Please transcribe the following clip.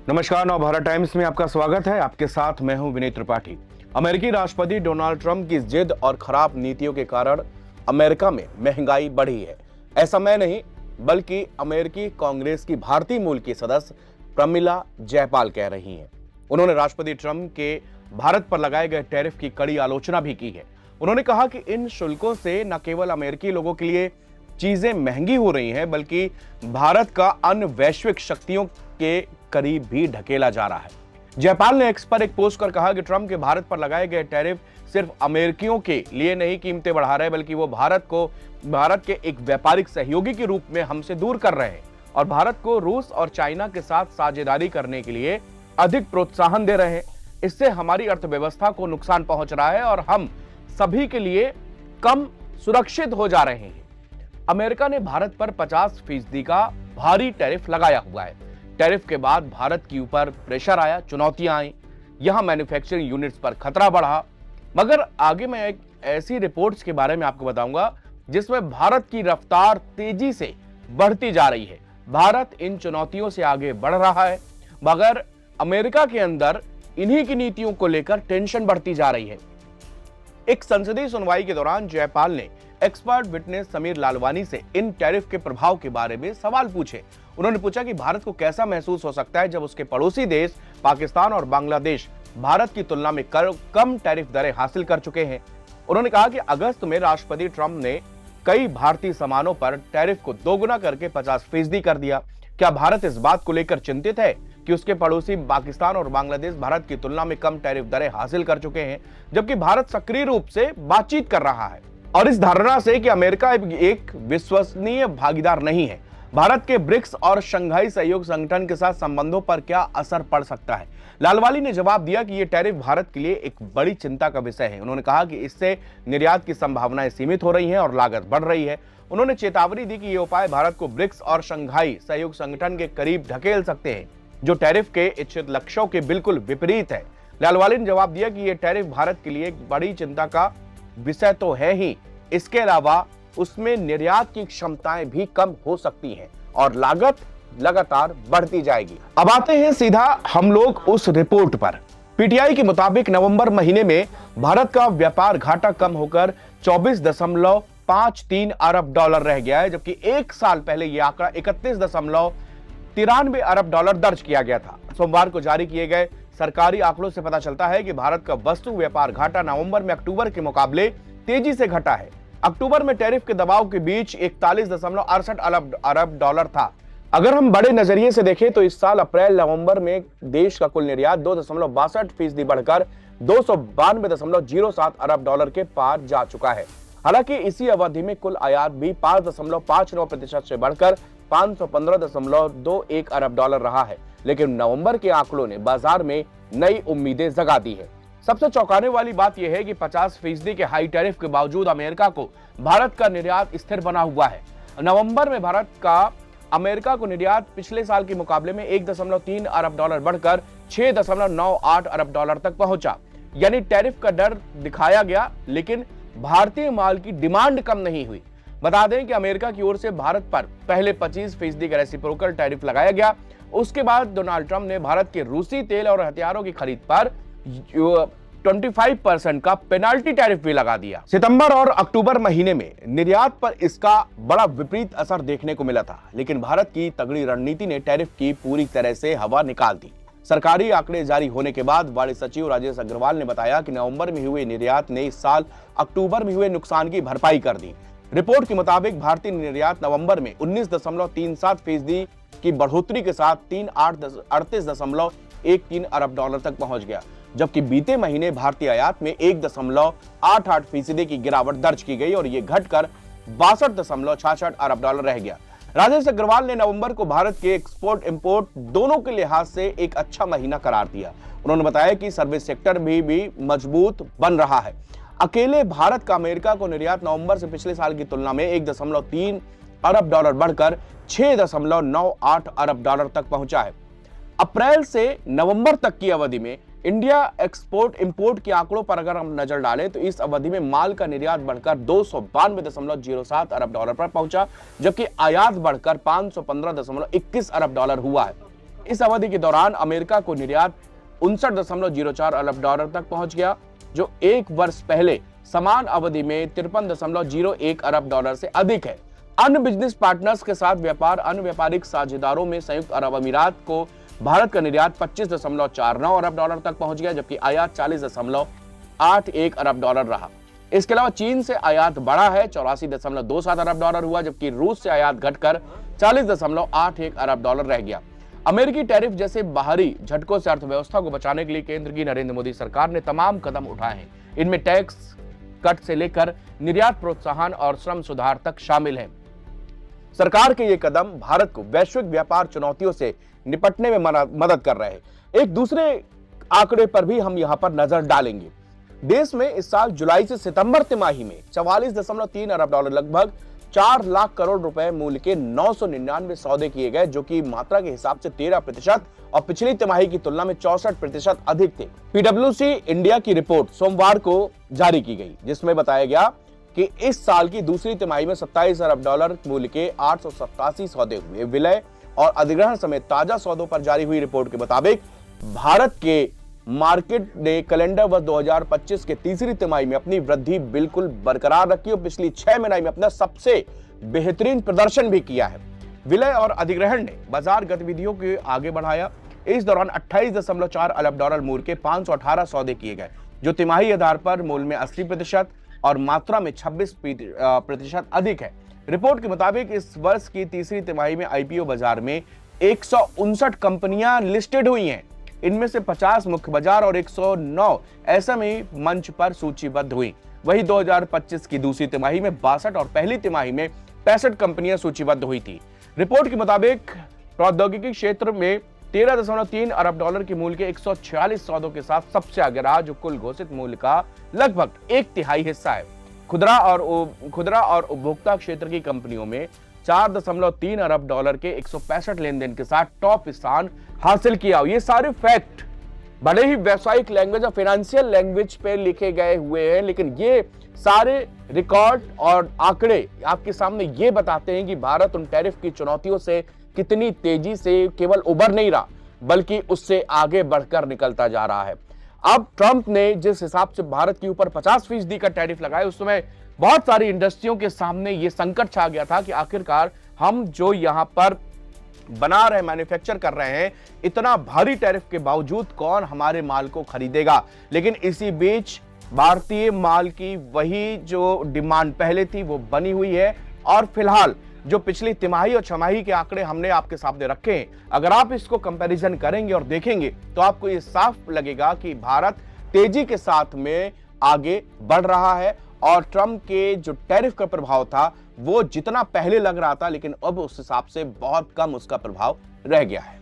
नमस्कार, नवभारत टाइम्स में आपका स्वागत है। आपके साथ मैं हूं विनीत त्रिपाठी। अमेरिकी राष्ट्रपति डोनाल्ड ट्रंप की जिद और खराब नीतियों के कारण अमेरिका में महंगाई बढ़ी है। ऐसा मैं नहीं, बल्कि अमेरिकी कांग्रेस की भारतीय मूल की सदस्य प्रमिला जयपाल कह रही हैं। उन्होंने राष्ट्रपति ट्रंप के भारत पर लगाए गए टैरिफ की कड़ी आलोचना भी की है। उन्होंने कहा कि इन शुल्कों से न केवल अमेरिकी लोगों के लिए चीजें महंगी हो रही हैं, बल्कि भारत का अन्य वैश्विक शक्तियों के करीब भी ढकेला जा रहा है। जयपाल ने एक्स पर एक पोस्ट कर कहा कि ट्रंप के भारत पर लगाए गए टैरिफ सिर्फ अमेरिकियों के लिए नहीं कीमतें बढ़ा रहे, बल्कि वो भारत के एक व्यापारिक सहयोगी के रूप में हमसे दूर कर रहे हैं और भारत को रूस और चाइना के साथ साझेदारी करने के लिए अधिक प्रोत्साहन दे रहे हैं। इससे हमारी अर्थव्यवस्था को नुकसान पहुंच रहा है और हम सभी के लिए कम सुरक्षित हो जा रहे हैं। अमेरिका ने भारत पर 50% का भारी टैरिफ लगाया हुआ है। टैरिफ के बाद भारत के ऊपर प्रेशर आया, चुनौतियां आई, यहां मैन्युफैक्चरिंग यूनिट्स पर खतरा बढ़ा। मगर आगे मैं एक ऐसी रिपोर्ट्स के बारे में आपको बताऊंगा जिसमें भारत की रफ्तार तेजी से बढ़ती जा रही है। भारत इन चुनौतियों से आगे बढ़ रहा है, मगर अमेरिका के अंदर इन्हीं की नीतियों को लेकर टेंशन बढ़ती जा रही है। एक संसदीय सुनवाई के दौरान जयपाल ने एक्सपर्ट विटनेस समीर लालवानी से इन टैरिफ के प्रभाव के बारे में सवाल पूछे। उन्होंने पूछा कि भारत को कैसा महसूस हो सकता है जब उसके पड़ोसी देश पाकिस्तान और बांग्लादेश भारत की तुलना में कम टैरिफ दरें हासिल कर चुके हैं। उन्होंने कहा कि अगस्त में राष्ट्रपति ट्रंप ने कई भारतीय सामानों पर टैरिफ को दोगुना करके 50% कर दिया। क्या भारत इस बात को लेकर चिंतित है कि उसके पड़ोसी पाकिस्तान और बांग्लादेश भारत की तुलना में कम टैरिफ दरें हासिल कर चुके हैं, जबकि भारत सक्रिय रूप से बातचीत कर रहा है? और इस धारणा से कि अमेरिका एक विश्वसनीय भागीदार नहीं है, भारत के ब्रिक्स और शंघाई सहयोग संगठन के साथ संबंधों पर क्या असर पड़ सकता है? लालवानी ने जवाब दिया कि यह टैरिफ भारत के लिए एक बड़ी चिंता का विषय है। उन्होंने कहा कि इससे निर्यात की संभावनाएं सीमित हो रही हैं और लागत बढ़ रही है। उन्होंने चेतावनी दी कि ये उपाय भारत को ब्रिक्स और शंघाई सहयोग संगठन के करीब ढकेल सकते हैं, जो टैरिफ के इच्छित लक्ष्यों के बिल्कुल विपरीत है। लालवानी ने जवाब दिया कि यह टैरिफ भारत के लिए एक बड़ी चिंता का विषय तो है ही, इसके अलावा उसमें निर्यात की क्षमताएं भी कम हो सकती हैं और लागत लगातार बढ़ती जाएगी। अब आते हैं सीधा हम लोग उस रिपोर्ट पर। पीटीआई के मुताबिक नवंबर महीने में भारत का व्यापार घाटा कम होकर 24.53 अरब डॉलर रह गया है, जबकि एक साल पहले यह आंकड़ा 31.93 अरब डॉलर दर्ज किया गया था। सोमवार को जारी किए गए सरकारी आंकड़ों से पता चलता है कि भारत का वस्तु व्यापार घाटा नवंबर में अक्टूबर के मुकाबले तेजी से घटा है। अक्टूबर में टैरिफ के दबाव के बीच 41.68 अरब डॉलर था। अगर हम बड़े नजरिए से देखें तो इस साल अप्रैल नवंबर में देश का कुल निर्यात 2.62% बढ़कर 292.07 अरब डॉलर के पार जा चुका है। हालांकि इसी अवधि में कुल आयात भी 5.59% से बढ़कर 515.21 अरब डॉलर रहा है। लेकिन नवंबर के आंकड़ों ने बाजार में नई उम्मीदें जगा दी है। सबसे चौंकाने वाली बात यह है कि 50% के हाई टैरिफ के बावजूद अमेरिका को भारत का निर्यात स्थिर बना हुआ है। नवंबर में भारत का अमेरिका को निर्यात पिछले साल के मुकाबले में 1.3 अरब डॉलर बढ़कर 6.98 अरब डॉलर तक पहुंचा। यानी टैरिफ का डर दिखाया गया, लेकिन भारतीय माल की डिमांड कम नहीं हुई। बता दें कि अमेरिका की ओर से भारत पर पहले 25% का रेसिप्रोकल टैरिफ लगाया गया। उसके बाद डोनाल्ड ट्रंप ने भारत के रूसी तेल और हथियारों की खरीद पर 25% का पेनाल्टी टैरिफ भी लगा दिया। सितंबर और अक्टूबर महीने में निर्यात पर इसका बड़ा विपरीत असर देखने को मिला था, लेकिन भारत की तगड़ी रणनीति ने टैरिफ की पूरी तरह से हवा निकाल दी। सरकारी आंकड़े जारी होने के बाद वाणिज्य सचिव राजेश अग्रवाल ने बताया कि नवंबर में हुए निर्यात ने इस साल अक्टूबर में हुए नुकसान की भरपाई कर दी। रिपोर्ट के मुताबिक भारतीय निर्यात नवंबर में 19.37% की बढ़ोतरी के साथ 38.13 अरब डॉलर तक पहुंच गया, जबकि बीते महीने भारतीय आयात में 1.88% की गिरावट दर्ज की गई और यह घटकर 62.66 अरब डॉलर रह गया। राजेश अग्रवाल ने नवंबर को भारत के एक्सपोर्ट इंपोर्ट दोनों के लिहाज से एक अच्छा महीना करार दिया। उन्होंने बताया कि सर्विस सेक्टर भी मजबूत बन रहा है। अकेले भारत का अमेरिका को निर्यात नवंबर से पिछले साल की तुलना में 1.3 अरब डॉलर बढ़कर 6.98 अरब डॉलर तक पहुंचा है। अप्रैल से नवंबर तक की अवधि में इंडिया एक्सपोर्ट इंपोर्ट के आंकड़ों पर अगर हम नजर डालें तो इस अवधि में माल का निर्यात बढ़कर 292.07 अरब डॉलर पर पहुंचा, जबकि आयात बढ़कर 515.21 अरब डॉलर हुआ है। इस अवधि के दौरान अमेरिका को निर्यात 59.04 अरब डॉलर तक पहुंच गया, जो एक वर्ष पहले समान अवधि में 53.01 अरब डॉलर से अधिक है। अन्य बिजनेस पार्टनर्स के साथ व्यापार, अन्य व्यापारिक साझेदारों में संयुक्त अरब अमीरात को भारत का निर्यात 25.49 अरब डॉलर तक पहुंच गया, जबकि आयात 40.81 अरब डॉलर रहा। इसके अलावा चीन से आयात बढ़ा है, 84.27 अरब डॉलर हुआ, जबकि रूस से आयात घटकर 40.81 अरब डॉलर रह गया। अमेरिकी टैरिफ जैसे बाहरी झटकों से अर्थव्यवस्था को बचाने के लिए केंद्र की नरेंद्र मोदी सरकार ने तमाम कदम उठाए हैं। इनमें टैक्स कट से लेकर निर्यात प्रोत्साहन और श्रम सुधार तक शामिल हैं। सरकार के ये कदम भारत को वैश्विक व्यापार चुनौतियों से निपटने में मदद कर रहे हैं। एक दूसरे आंकड़े पर भी हम यहां पर नजर डालेंगे। देश में इस साल जुलाई से सितंबर तिमाही में 44.3 अरब डॉलर, लगभग 4 लाख करोड़ रुपए मूल्य के 999 सौदे किए गए, जो कि मात्रा के हिसाब से 13% और पिछली तिमाही की तुलना में 64% अधिक थे। पीडब्ल्यूसी इंडिया की रिपोर्ट सोमवार को जारी की गई, जिसमें बताया गया कि इस साल की दूसरी तिमाही में 27 अरब डॉलर मूल्य के 887 सौदे हुए। विलय और अधिग्रहण समेत ताजा सौदों पर जारी हुई रिपोर्ट के मुताबिक भारत के मार्केट ने कैलेंडर वर्ष 2025 के तीसरी तिमाही में अपनी वृद्धि बिल्कुल बरकरार रखी और पिछली 6 महीने में अपना सबसे बेहतरीन प्रदर्शन भी किया है। विलय और अधिग्रहण ने बाजार गतिविधियों को आगे बढ़ाया। इस दौरान 28.4 अरब डॉलर मूल्य के 518 सौदे किए गए, जो तिमाही आधार पर मूल्य में 80% और मात्रा में 26% अधिक है। रिपोर्ट के मुताबिक इस वर्ष की तीसरी तिमाही में आईपीओ बाजार में 159 कंपनियां लिस्टेड हुई हैं। इनमें से 50 मुख्य बाजार और 109 एसएमई मंच पर सूचीबद्ध हुई। वही 2025 की दूसरी तिमाही में 62 और पहली तिमाही में 65 कंपनियां सूचीबद्ध हुई थी। रिपोर्ट के मुताबिक प्रौद्योगिकी क्षेत्र में 13.3 अरब डॉलर के मूल्य के 146 सौदों के साथ सबसे आगे रहा, जो कुल घोषित मूल्य का लगभग 1/3 हिस्सा है। खुदरा और उपभोक्ता क्षेत्र की कंपनियों में 4.3 अरब डॉलर के 165 लेन देन के साथ टॉप स्थान हासिल किया। ये सारे फैक्ट बड़े ही व्यावसायिक लैंग्वेज और फाइनेंशियल लैंग्वेज पे लिखे गए हुए हैं, लेकिन ये सारे रिकॉर्ड और आंकड़े आपके सामने ये बताते हैं कि भारत उन टैरिफ की चुनौतियों से कितनी तेजी से केवल उबर नहीं रहा, बल्कि उससे आगे बढ़कर निकलता जा रहा है। अब ट्रंप ने जिस हिसाब से भारत के ऊपर 50% का टैरिफ लगाया, उस समय बहुत सारी इंडस्ट्रियों के सामने ये संकट छा गया था कि आखिरकार हम जो यहां पर बना रहे, मैन्युफैक्चर कर रहे हैं, इतना भारी टैरिफ के बावजूद कौन हमारे माल को खरीदेगा। लेकिन इसी बीच भारतीय माल की वही जो डिमांड पहले थी वो बनी हुई है। और फिलहाल जो पिछली तिमाही और छमाही के आंकड़े हमने आपके सामने रखे हैं, अगर आप इसको कंपैरिजन करेंगे और देखेंगे तो आपको ये साफ लगेगा कि भारत तेजी के साथ में आगे बढ़ रहा है और ट्रंप के जो टैरिफ का प्रभाव था वो जितना पहले लग रहा था, लेकिन अब उस हिसाब से बहुत कम उसका प्रभाव रह गया है।